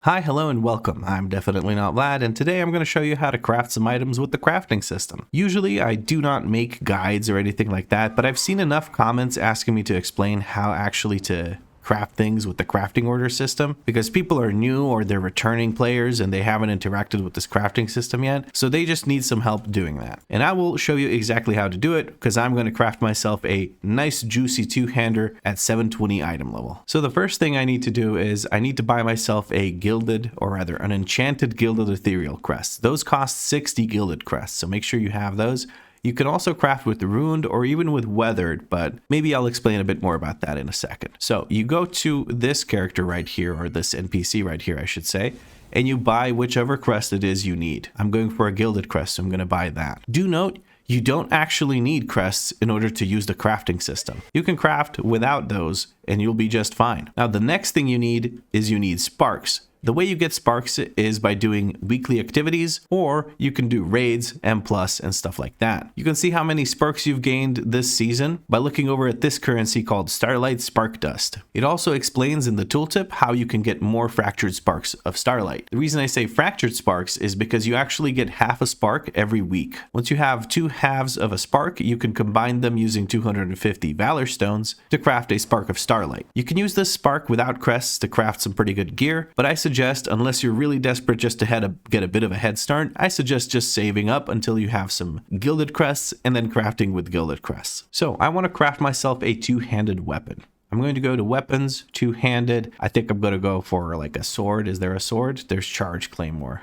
Hi, hello, and welcome. I'm definitely not Vlad, and today I'm going to show you how to craft some items with the crafting system. Usually, I do not make guides or anything like that, but I've seen enough comments asking me to explain how actually to craft things with the crafting order system, because people are new or they're returning players and they haven't interacted with this crafting system yet, so they just need some help doing that. And I will show you exactly how to do it, because I'm going to craft myself a nice juicy two-hander at 720 item level. So the first thing I need to do is I need to buy myself a gilded, or rather an enchanted gilded ethereal crest. Those cost 60 gilded crests, so make sure you have those. You can also craft with ruined or even with weathered, but maybe I'll explain a bit more about that in a second. So you go to this character right here, or this NPC right here, I should say, and you buy whichever crest it is you need. I'm going for a gilded crest, so I'm going to buy that. Do note, you don't actually need crests in order to use the crafting system. You can craft without those and you'll be just fine. Now, the next thing you need is sparks. The way you get sparks is by doing weekly activities, or you can do raids, M+, and stuff like that. You can see how many sparks you've gained this season by looking over at this currency called Starlight Spark Dust. It also explains in the tooltip how you can get more fractured sparks of Starlight. The reason I say fractured sparks is because you actually get half a spark every week. Once you have two halves of a spark, you can combine them using 250 Valor Stones to craft a spark of Starlight. You can use this spark without crests to craft some pretty good gear, but I suggest, unless you're really desperate just to get a bit of a head start, I suggest just saving up until you have some gilded crests and then crafting with gilded crests. So I want to craft myself a two-handed weapon. I'm going to go to weapons, two-handed. I think I'm going to go for like a sword. Is there a sword? There's charge claymore.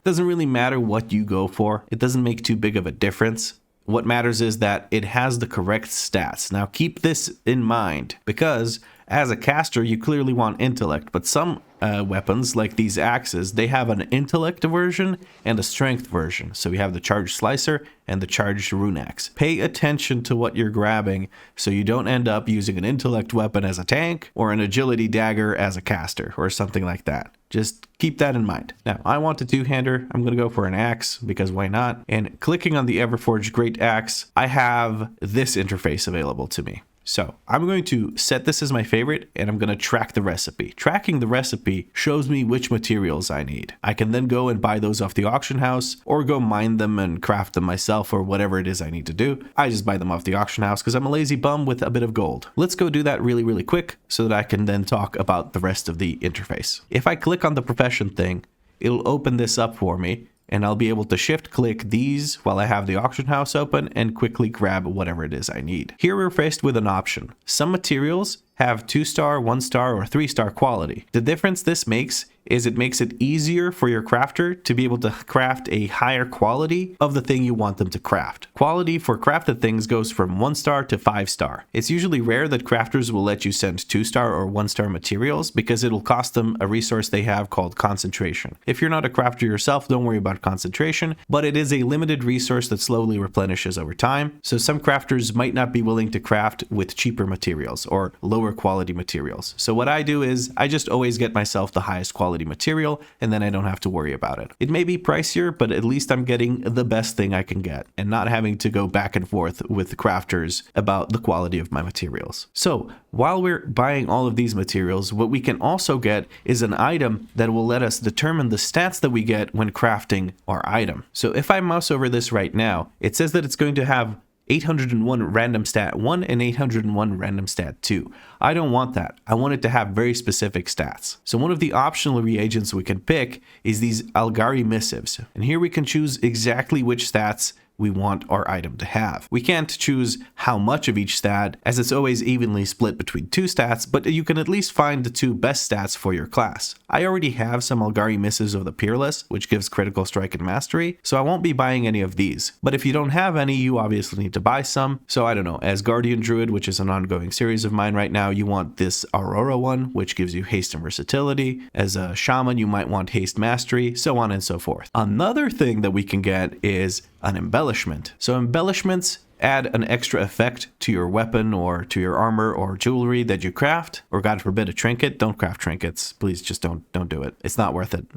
Doesn't really matter what you go for. It doesn't make too big of a difference. What matters is that it has the correct stats. Now keep this in mind, because as a caster, you clearly want intellect, but some weapons, like these axes, they have an intellect version and a strength version. So we have the charged slicer and the charged rune axe. Pay attention to what you're grabbing so you don't end up using an intellect weapon as a tank or an agility dagger as a caster or something like that. Just keep that in mind. Now, I want a two-hander. I'm going to go for an axe because why not? And clicking on the Everforged Great Axe, I have this interface available to me. So I'm going to set this as my favorite and I'm going to track the recipe. Tracking the recipe shows me which materials I need. I can then go and buy those off the auction house or go mine them and craft them myself or whatever it is I need to do. I just buy them off the auction house because I'm a lazy bum with a bit of gold. Let's go do that really, really quick so that I can then talk about the rest of the interface. If I click on the profession thing, it'll open this up for me. And I'll be able to shift click these while I have the auction house open and quickly grab whatever it is I need. Here we're faced with an option. Some materials have 2-star, 1-star, or 3-star quality. The difference this makes is it makes it easier for your crafter to be able to craft a higher quality of the thing you want them to craft. Quality for crafted things goes from 1-star to 5-star. It's usually rare that crafters will let you send 2-star or 1-star materials because it'll cost them a resource they have called concentration. If you're not a crafter yourself, don't worry about concentration, but it is a limited resource that slowly replenishes over time. So some crafters might not be willing to craft with cheaper materials or lower quality materials. So what I do is I just always get myself the highest quality material and then I don't have to worry about it. It may be pricier, but at least I'm getting the best thing I can get and not having to go back and forth with the crafters about the quality of my materials. So while we're buying all of these materials, what we can also get is an item that will let us determine the stats that we get when crafting our item. So if I mouse over this right now, it says that it's going to have 801 random stat 1 and 801 random stat 2. I don't want that. I want it to have very specific stats. So one of the optional reagents we can pick is these Algari Missives. And here we can choose exactly which stats we want our item to have. We can't choose how much of each stat, as it's always evenly split between two stats, but you can at least find the two best stats for your class. I already have some Algari Missives of the Peerless, which gives critical strike and mastery, so I won't be buying any of these. But if you don't have any, you obviously need to buy some. So I don't know, as Guardian Druid, which is an ongoing series of mine right now, you want this Aurora one, which gives you haste and versatility. As a Shaman, you might want haste mastery, so on and so forth. Another thing that we can get is an embellishment. So embellishments add an extra effect to your weapon or to your armor or jewelry that you craft, or God forbid a trinket. Don't craft trinkets. Please just don't do it. It's not worth it.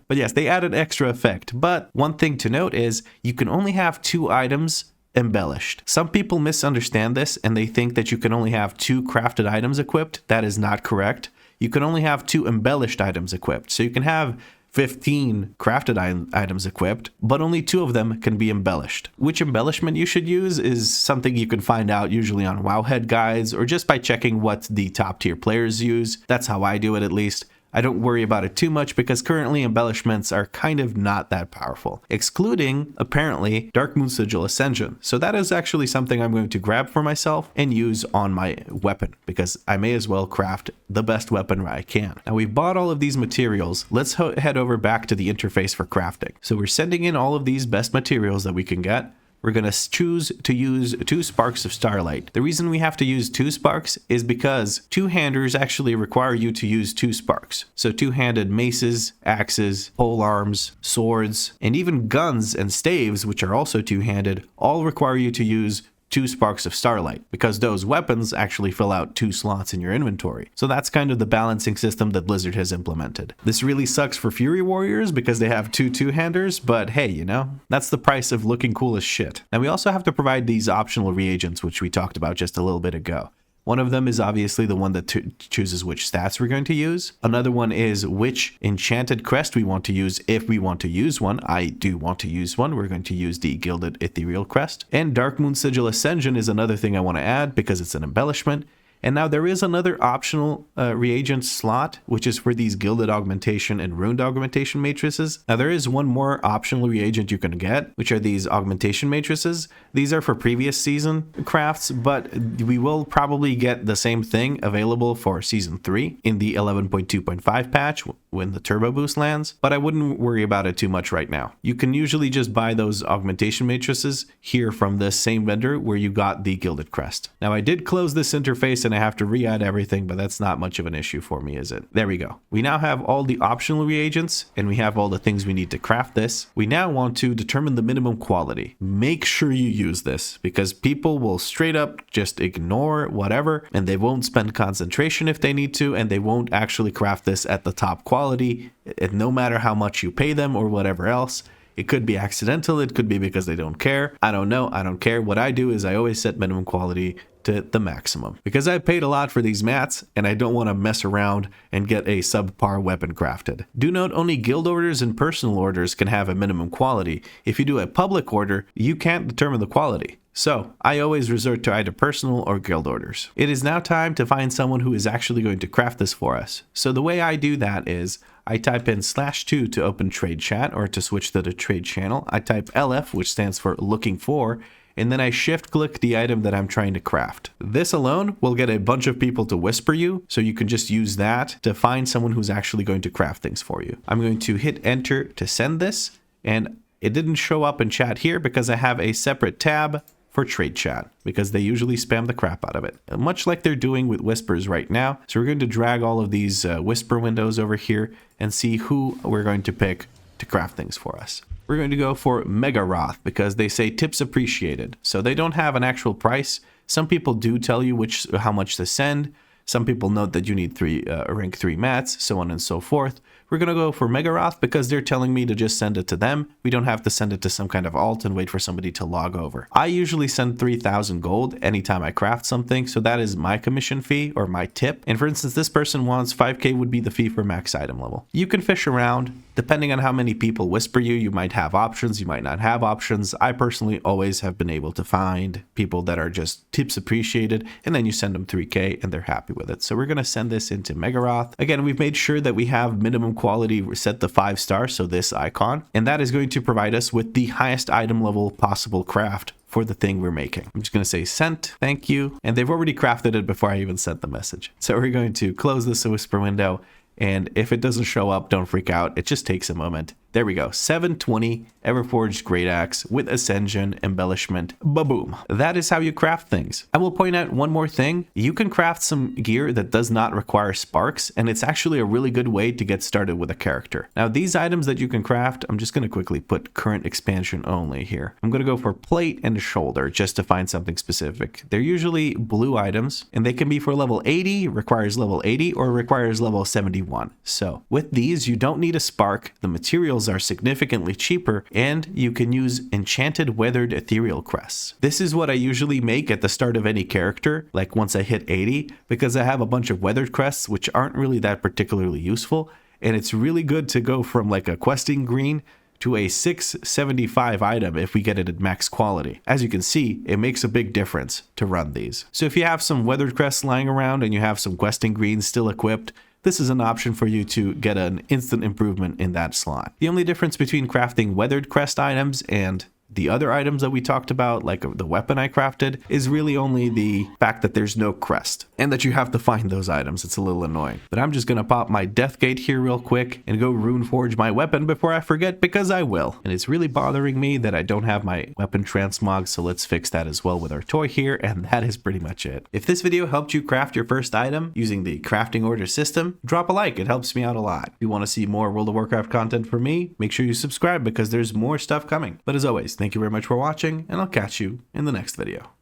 But yes, they add an extra effect. But one thing to note is you can only have 2 items embellished. Some people misunderstand this and they think that you can only have 2 crafted items equipped. That is not correct. you can only have 2 embellished items equipped. So you can have 15 crafted items equipped, but only 2 of them can be embellished. Which embellishment you should use is something you can find out usually on Wowhead guides or just by checking what the top tier players use. That's how I do it, at least. I don't worry about it too much because currently embellishments are kind of not that powerful, excluding, apparently, Darkmoon Sigil Ascension. So that is actually something I'm going to grab for myself and use on my weapon because I may as well craft the best weapon I can. Now we've bought all of these materials. Let's head over back to the interface for crafting. So we're sending in all of these best materials that we can get. We're going to choose to use 2 sparks of starlight. The reason we have to use 2 sparks is because 2-handers actually require you to use 2 sparks. So 2-handed maces, axes, pole arms, swords, and even guns and staves, which are also 2-handed, all require you to use 2 sparks of starlight because those weapons actually fill out 2 slots in your inventory. So that's kind of the balancing system that Blizzard has implemented. This really sucks for Fury Warriors because they have 2 2-handers, but hey, you know, that's the price of looking cool as shit. And we also have to provide these optional reagents, which we talked about just a little bit ago. One of them is obviously the one that chooses which stats we're going to use. Another one is which enchanted crest we want to use if we want to use one. I do want to use one. We're going to use the Gilded Ethereal Crest. And Darkmoon Sigil Ascension is another thing I want to add because it's an embellishment. And now there is another optional reagent slot, which is for these Gilded Augmentation and Ruined Augmentation matrices. Now there is one more optional reagent you can get, which are these Augmentation matrices. These are for previous season crafts, but we will probably get the same thing available for Season 3 in the 11.2.5 patch when the Turbo Boost lands, but I wouldn't worry about it too much right now. You can usually just buy those Augmentation matrices here from the same vendor where you got the Gilded Crest. Now I did close this interface and I have to re-add everything, but that's not much of an issue for me, is it? There we go. We now have all the optional reagents and we have all the things we need to craft this. We now want to determine the minimum quality. Make sure you use this because people will straight up just ignore whatever and they won't spend concentration if they need to, and they won't actually craft this at the top quality, no matter how much you pay them or whatever else. It could be accidental, it could be because they don't care. I don't know, I don't care. What I do is I always set minimum quality to the maximum because I paid a lot for these mats and I don't want to mess around and get a subpar weapon crafted. Do note only guild orders and personal orders can have a minimum quality. If you do a public order, you can't determine the quality. So I always resort to either personal or guild orders. It is now time to find someone who is actually going to craft this for us. So the way I do that is I type in /2 to open trade chat or to switch to the trade channel. I type LF, which stands for looking for, and then I shift click the item that I'm trying to craft. This alone will get a bunch of people to whisper you, so you can just use that to find someone who's actually going to craft things for you. I'm going to hit enter to send this, and it didn't show up in chat here because I have a separate tab for trade chat because they usually spam the crap out of it, much like they're doing with whispers right now. So we're going to drag all of these whisper windows over here and see who we're going to pick to craft things for us. We're going to go for Mega Roth because they say tips appreciated. So they don't have an actual price. Some people do tell you how much to send. Some people note that you need rank 3 mats, so on and so forth. We're going to go for Mega Roth because they're telling me to just send it to them. We don't have to send it to some kind of alt and wait for somebody to log over. I usually send 3,000 gold anytime I craft something, so that is my commission fee or my tip. And for instance, this person wants 5k would be the fee for max item level. You can fish around. Depending on how many people whisper you, you might have options, you might not have options. I personally always have been able to find people that are just tips appreciated, and then you send them 3k and they're happy with it. So we're going to send this into Mega Roth. Again, we've made sure that we have minimum quality set to 5 stars, so this icon, and that is going to provide us with the highest item level possible craft for the thing we're making. I'm just going to say sent, thank you, and they've already crafted it before I even sent the message. So we're going to close this whisper window, and if it doesn't show up, don't freak out. It just takes a moment. There we go. 720 Everforged Great Axe with Ascension embellishment. Ba-boom. That is how you craft things. I will point out one more thing. You can craft some gear that does not require sparks, and it's actually a really good way to get started with a character. Now, these items that you can craft, I'm just going to quickly put current expansion only here. I'm going to go for plate and shoulder just to find something specific. They're usually blue items, and they can be for level 80, requires level 80, or requires level 71. So with these, you don't need a spark. The materials materials are significantly cheaper, and you can use enchanted weathered ethereal crests. This is what I usually make at the start of any character, like once I hit 80, because I have a bunch of weathered crests which aren't really that particularly useful, and it's really good to go from like a questing green to a 675 item if we get it at max quality. As you can see, it makes a big difference to run these. So if you have some weathered crests lying around and you have some questing greens still equipped, this is an option for you to get an instant improvement in that slot. The only difference between crafting weathered crest items and the other items that we talked about, like the weapon I crafted, is really only the fact that there's no crest and that you have to find those items. It's a little annoying. But I'm just gonna pop my death gate here real quick and go rune forge my weapon before I forget, because I will. And it's really bothering me that I don't have my weapon transmog, so let's fix that as well with our toy here, and that is pretty much it. If this video helped you craft your first item using the crafting order system, drop a like, it helps me out a lot. If you want to see more World of Warcraft content from me, make sure you subscribe because there's more stuff coming. But as always, thank you very much for watching, and I'll catch you in the next video.